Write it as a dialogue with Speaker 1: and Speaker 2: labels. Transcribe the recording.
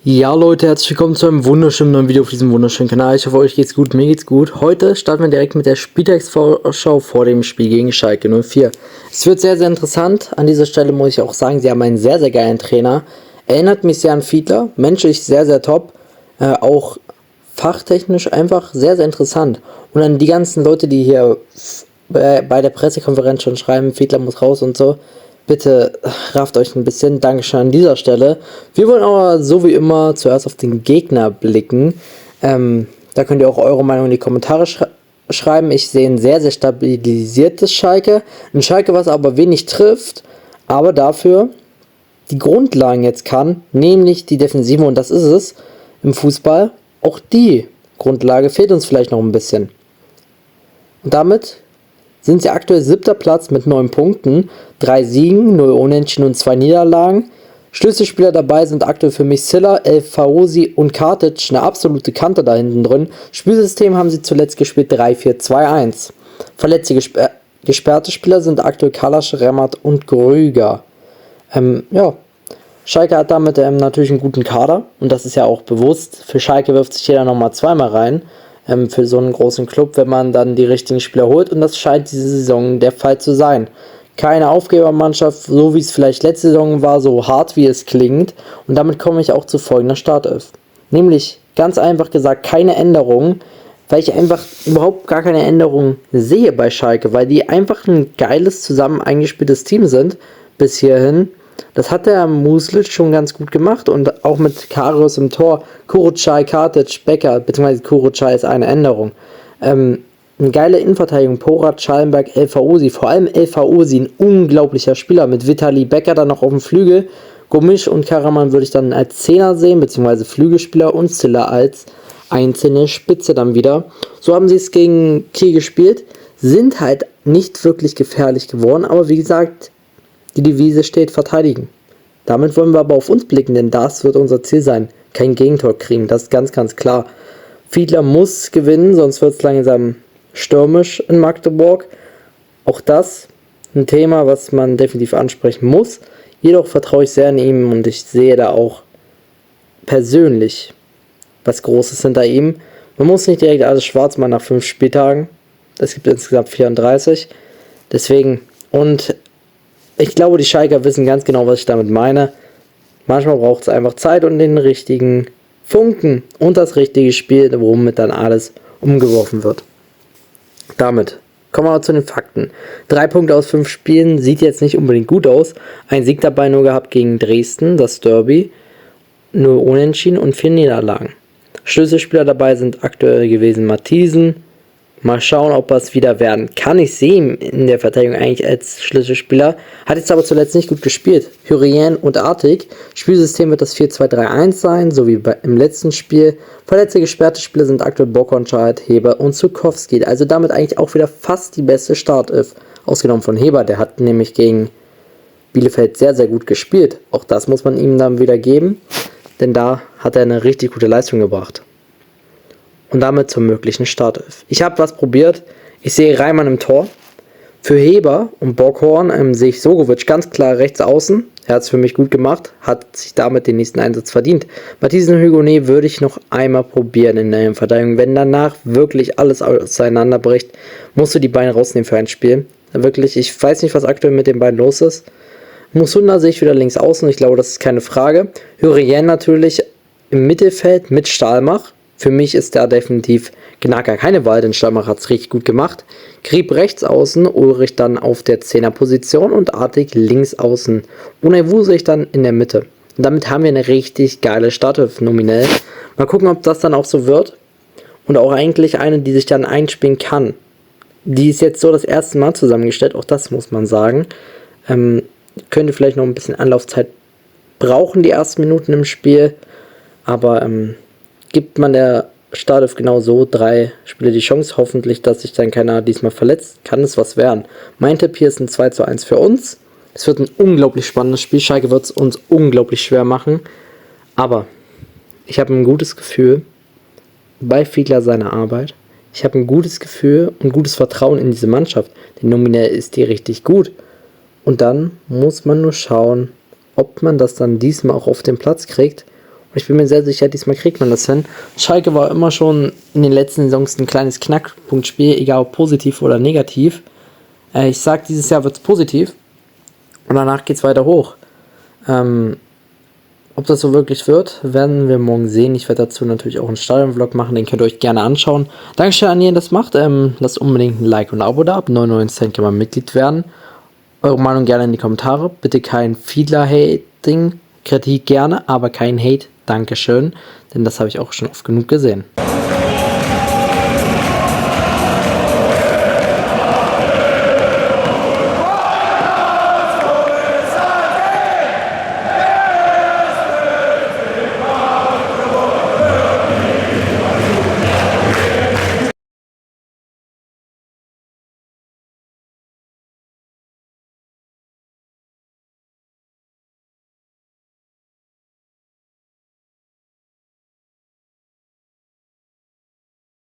Speaker 1: Ja Leute, herzlich willkommen zu einem wunderschönen neuen Video auf diesem wunderschönen Kanal. Ich hoffe, euch geht's gut, mir geht's gut. Heute starten wir direkt mit der Spieltagsvorschau vor dem Spiel gegen Schalke 04. Es wird sehr, sehr interessant. An dieser Stelle muss ich auch sagen, sie haben einen sehr, sehr geilen Trainer. Erinnert mich sehr an Fiedler, menschlich sehr, sehr top. Auch fachtechnisch einfach sehr, sehr interessant. Und an die ganzen Leute, die hier bei der Pressekonferenz schon schreiben, Fiedler muss raus und so. Bitte rafft euch ein bisschen. Dankeschön an dieser Stelle. Wir wollen aber so wie immer zuerst auf den Gegner blicken. Da könnt ihr auch eure Meinung in die Kommentare schreiben. Ich sehe ein sehr, sehr stabilisiertes Schalke. Ein Schalke, was aber wenig trifft, aber dafür die Grundlagen jetzt kann, nämlich die Defensive, und das ist es im Fußball. Auch die Grundlage fehlt uns vielleicht noch ein bisschen. Und damit sind sie aktuell 7. Platz mit 9 Punkten, 3 Siegen, 0 Unentschieden und 2 Niederlagen. Schlüsselspieler dabei sind aktuell für mich Silla, El Faouzi und Kartic, eine absolute Kante da hinten drin. Spielsystem haben sie zuletzt gespielt 3-4-2-1. Verletzte gesperrte Spieler sind aktuell Kalasch, Remmert und Grüger. Schalke hat damit natürlich einen guten Kader und das ist ja auch bewusst. Für Schalke wirft sich jeder nochmal zweimal rein. Für so einen großen Club, wenn man dann die richtigen Spieler holt, und das scheint diese Saison der Fall zu sein. Keine Aufgebermannschaft, so wie es vielleicht letzte Saison war, so hart wie es klingt, und damit komme ich auch zu folgender Startelf. Nämlich, ganz einfach gesagt, keine Änderungen, weil ich einfach überhaupt gar keine Änderungen sehe bei Schalke, weil die einfach ein geiles, zusammen eingespieltes Team sind, bis hierhin. Das hat der Muslic schon ganz gut gemacht, und auch mit Karius im Tor, Kurucay, Kartic, Becker, beziehungsweise Kurucay ist eine Änderung. Eine geile Innenverteidigung, Porat, Schallenberg, El Faouzi, vor allem El Faouzi, ein unglaublicher Spieler, mit Vitali Becker dann noch auf dem Flügel. Gomisch und Karaman würde ich dann als Zehner sehen, beziehungsweise Flügelspieler, und Silla als einzelne Spitze dann wieder. So haben sie es gegen Kiel gespielt, sind halt nicht wirklich gefährlich geworden, aber wie gesagt, die Devise steht: verteidigen. Damit wollen wir aber auf uns blicken, denn das wird unser Ziel sein. Kein Gegentor kriegen, das ist ganz, ganz klar. Fiedler muss gewinnen, sonst wird es langsam stürmisch in Magdeburg. Auch das ein Thema, was man definitiv ansprechen muss. Jedoch vertraue ich sehr an ihm und ich sehe da auch persönlich was Großes hinter ihm. Man muss nicht direkt alles schwarz machen nach 5 Spieltagen. Es gibt insgesamt 34. Deswegen, und ich glaube, die Schalker wissen ganz genau, was ich damit meine. Manchmal braucht es einfach Zeit und den richtigen Funken und das richtige Spiel, womit dann alles umgeworfen wird. Damit kommen wir zu den Fakten. 3 Punkte aus 5 Spielen sieht jetzt nicht unbedingt gut aus. Ein Sieg dabei nur gehabt gegen Dresden, das Derby. 0 Unentschieden und 4 Niederlagen. Schlüsselspieler dabei sind aktuell gewesen Mathisen. Mal schauen, ob er es wieder werden kann. Ich sehe ihn in der Verteidigung eigentlich als Schlüsselspieler. Hat jetzt aber zuletzt nicht gut gespielt. Hyrien und Artig. Spielsystem wird das 4-2-3-1 sein, so wie im letzten Spiel. Verletzte gesperrte Spieler sind aktuell Bokonscheit, Heber und Zukowski. Also damit eigentlich auch wieder fast die beste Startelf. Ausgenommen von Heber, der hat nämlich gegen Bielefeld sehr, sehr gut gespielt. Auch das muss man ihm dann wieder geben, denn da hat er eine richtig gute Leistung gebracht. Und damit zur möglichen Startelf. Ich habe was probiert. Ich sehe Reimann im Tor. Für Heber und Bockhorn sehe ich Sogovic ganz klar rechts außen. Er hat es für mich gut gemacht, hat sich damit den nächsten Einsatz verdient. Mathisen und Hugonet würde ich noch einmal probieren in der Verteidigung. Wenn danach wirklich alles auseinanderbricht, musst du die Beine rausnehmen für ein Spiel. Wirklich, ich weiß nicht, was aktuell mit den beiden los ist. Musunda sehe ich wieder links außen. Ich glaube, das ist keine Frage. Hyrien natürlich im Mittelfeld mit Stahlmach. Für mich ist da definitiv gar keine Wahl, denn Stahlmach hat es richtig gut gemacht. Grieb rechts außen, Ulrich dann auf der 10er-Position und Artig links außen. Unaiwu sehe ich dann in der Mitte. Und damit haben wir eine richtig geile Startelf nominell. Mal gucken, ob das dann auch so wird. Und auch eigentlich eine, die sich dann einspielen kann. Die ist jetzt so das erste Mal zusammengestellt, auch das muss man sagen. Könnte vielleicht noch ein bisschen Anlaufzeit brauchen, die ersten Minuten im Spiel. Aber gibt man der Startelf genau so 3 Spiele die Chance, hoffentlich, dass sich dann keiner diesmal verletzt, kann es was werden. Mein Tipp hier ist ein 2:1 für uns. Es wird ein unglaublich spannendes Spiel. Schalke wird es uns unglaublich schwer machen. Aber ich habe ein gutes Gefühl bei Fiedler seiner Arbeit. Ich habe ein gutes Gefühl und gutes Vertrauen in diese Mannschaft. Denn nominell ist die richtig gut. Und dann muss man nur schauen, ob man das dann diesmal auch auf den Platz kriegt. Und ich bin mir sehr sicher, diesmal kriegt man das hin. Schalke war immer schon in den letzten Saisons ein kleines Knackpunktspiel, egal ob positiv oder negativ. Ich sag, dieses Jahr wird es positiv und danach geht es weiter hoch. Ob das so wirklich wird, werden wir morgen sehen. Ich werde dazu natürlich auch einen Stadion-Vlog machen, den könnt ihr euch gerne anschauen. Dankeschön an jeden, der das macht. Lasst unbedingt ein Like und ein Abo da. Ab 99 Cent kann man Mitglied werden. Eure Meinung gerne in die Kommentare. Bitte kein Fiedler-Hating. Kritik gerne, aber kein Hate. Dankeschön. Denn das habe ich auch schon oft genug gesehen.